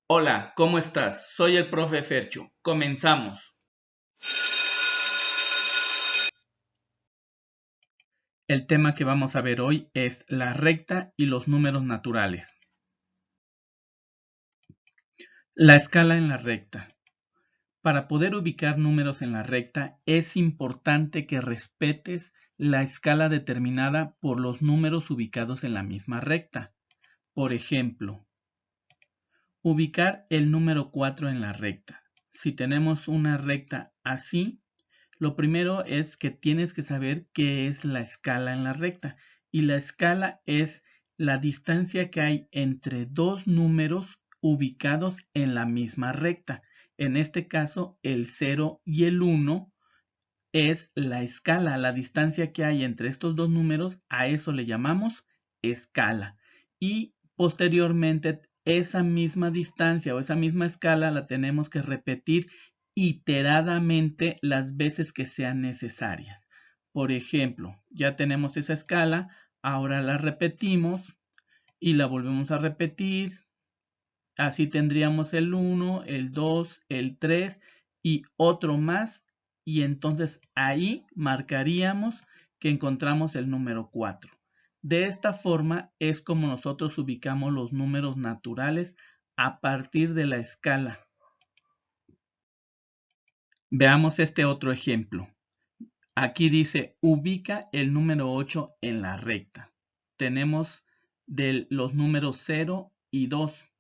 Hola, ¿cómo estás? Soy el profe Fercho. Comenzamos. El tema que vamos a ver hoy es la recta y los números naturales. La escala en la recta. Para poder ubicar números en la recta es importante que respetes la escala determinada por los números ubicados en la misma recta. Por ejemplo, ubicar el número 4 en la recta. Si tenemos una recta así, lo primero es que tienes que saber qué es la escala en la recta. Y la escala es la distancia que hay entre dos números ubicados en la misma recta. En este caso, el 0 y el 1 es la escala, la distancia que hay entre estos dos números, a eso le llamamos escala. Y posteriormente, esa misma distancia o esa misma escala la tenemos que repetir iteradamente las veces que sean necesarias. Por ejemplo, ya tenemos esa escala, ahora la repetimos y la volvemos a repetir. Así tendríamos el 1, el 2, el 3 y otro más. Y entonces ahí marcaríamos que encontramos el número 4. De esta forma es como nosotros ubicamos los números naturales a partir de la escala. Veamos este otro ejemplo. Aquí dice, ubica el número 8 en la recta. Tenemos los números 0 y 2.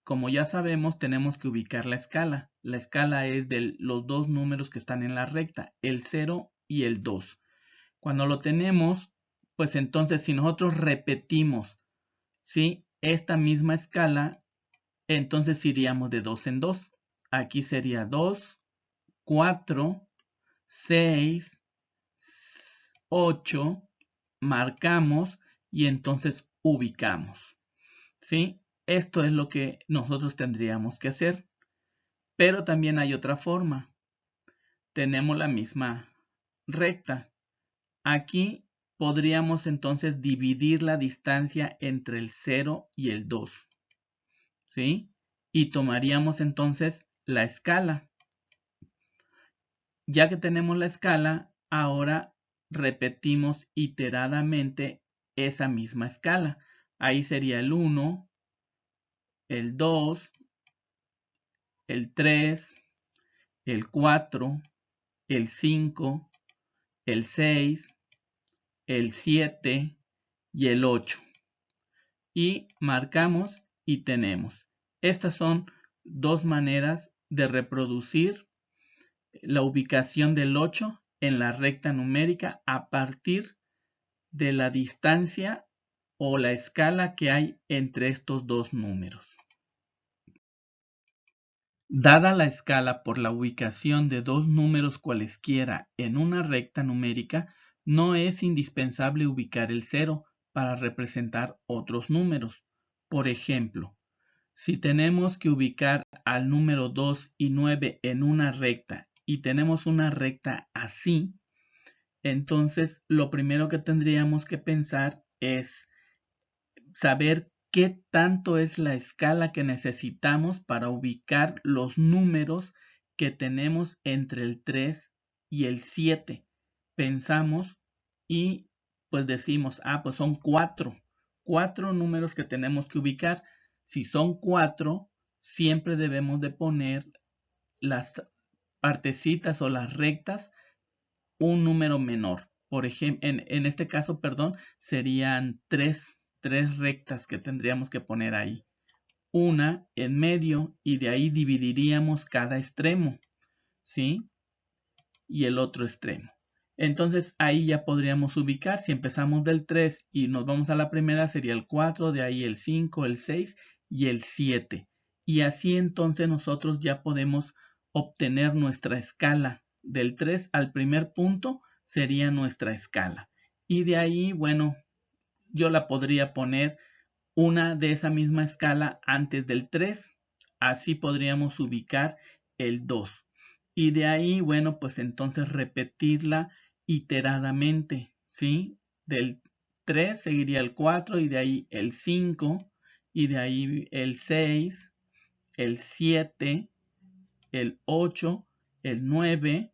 Como ya sabemos, tenemos que ubicar la escala. La escala es de los dos números que están en la recta, el 0 y el 2. Cuando lo tenemos, pues entonces si nosotros repetimos, ¿sí?, esta misma escala, entonces iríamos de 2 en 2. Aquí sería 2, 4, 6, 8, marcamos y entonces ubicamos. ¿Sí? Esto es lo que nosotros tendríamos que hacer. Pero también hay otra forma. Tenemos la misma recta. Aquí podríamos entonces dividir la distancia entre el 0 y el 2. ¿Sí? Y tomaríamos entonces la escala. Ya que tenemos la escala, ahora repetimos iteradamente esa misma escala. Ahí sería el 1, el 2, el 3, el 4, el 5, el 6, el 7 y el 8. Y marcamos y tenemos. Estas son dos maneras de reproducir la ubicación del 8 en la recta numérica a partir de la distancia o la escala que hay entre estos dos números. Dada la escala por la ubicación de dos números cualesquiera en una recta numérica, no es indispensable ubicar el 0 para representar otros números. Por ejemplo, si tenemos que ubicar al número 2 y 9 en una recta y tenemos una recta así, entonces lo primero que tendríamos que pensar es saber qué tanto es la escala que necesitamos para ubicar los números que tenemos entre el 3 y el 7. Pensamos y pues decimos, pues son 4 números que tenemos que ubicar. Si son 4, siempre debemos de poner las partecitas o las rectas un número menor. Por ejemplo, en este caso, perdón, serían tres rectas que tendríamos que poner ahí. Una en medio y de ahí dividiríamos cada extremo, ¿sí? Y el otro extremo. Entonces ahí ya podríamos ubicar, si empezamos del 3 y nos vamos a la primera, sería el 4, de ahí el 5, el 6 y el 7. Y así entonces nosotros ya podemos obtener nuestra escala. Del 3 al primer punto sería nuestra escala. Y de ahí, bueno, yo la podría poner una de esa misma escala antes del 3. Así podríamos ubicar el 2. Y de ahí, bueno, pues entonces repetirla iteradamente, ¿sí? Del 3 seguiría el 4 y de ahí el 5 y de ahí el 6, el 7, el 8, el 9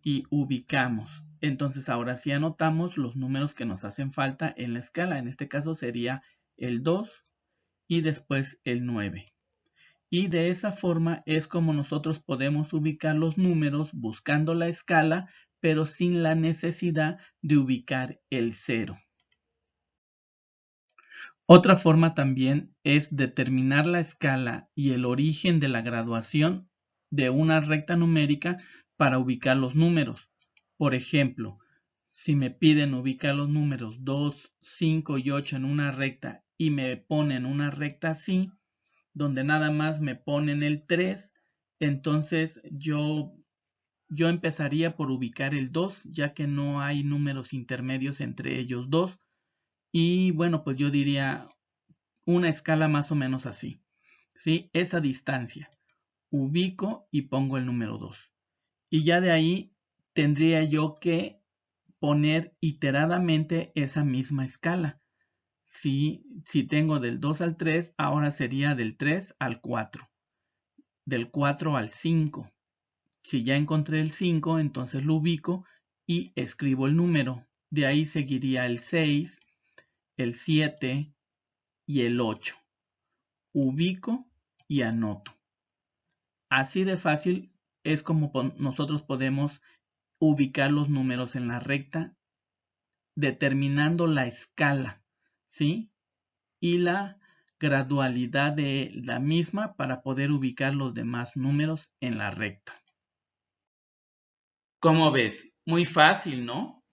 y ubicamos. Entonces ahora sí anotamos los números que nos hacen falta en la escala. En este caso sería el 2 y después el 9. Y de esa forma es como nosotros podemos ubicar los números buscando la escala, pero sin la necesidad de ubicar el 0. Otra forma también es determinar la escala y el origen de la graduación de una recta numérica para ubicar los números. Por ejemplo, si me piden ubicar los números 2, 5 y 8 en una recta y me ponen una recta así, donde nada más me ponen el 3, entonces yo empezaría por ubicar el 2, ya que no hay números intermedios entre ellos dos. Y bueno, pues yo diría una escala más o menos así, ¿sí? Esa distancia. Ubico y pongo el número 2. Y ya de ahí tendría yo que poner iteradamente esa misma escala. Si tengo del 2 al 3, ahora sería del 3 al 4, del 4 al 5. Si ya encontré el 5, entonces lo ubico y escribo el número. De ahí seguiría el 6, el 7 y el 8. Ubico y anoto. Así de fácil es como nosotros podemos ubicar los números en la recta, determinando la escala, ¿sí? Y la gradualidad de la misma para poder ubicar los demás números en la recta. ¿Cómo ves? Muy fácil, ¿no?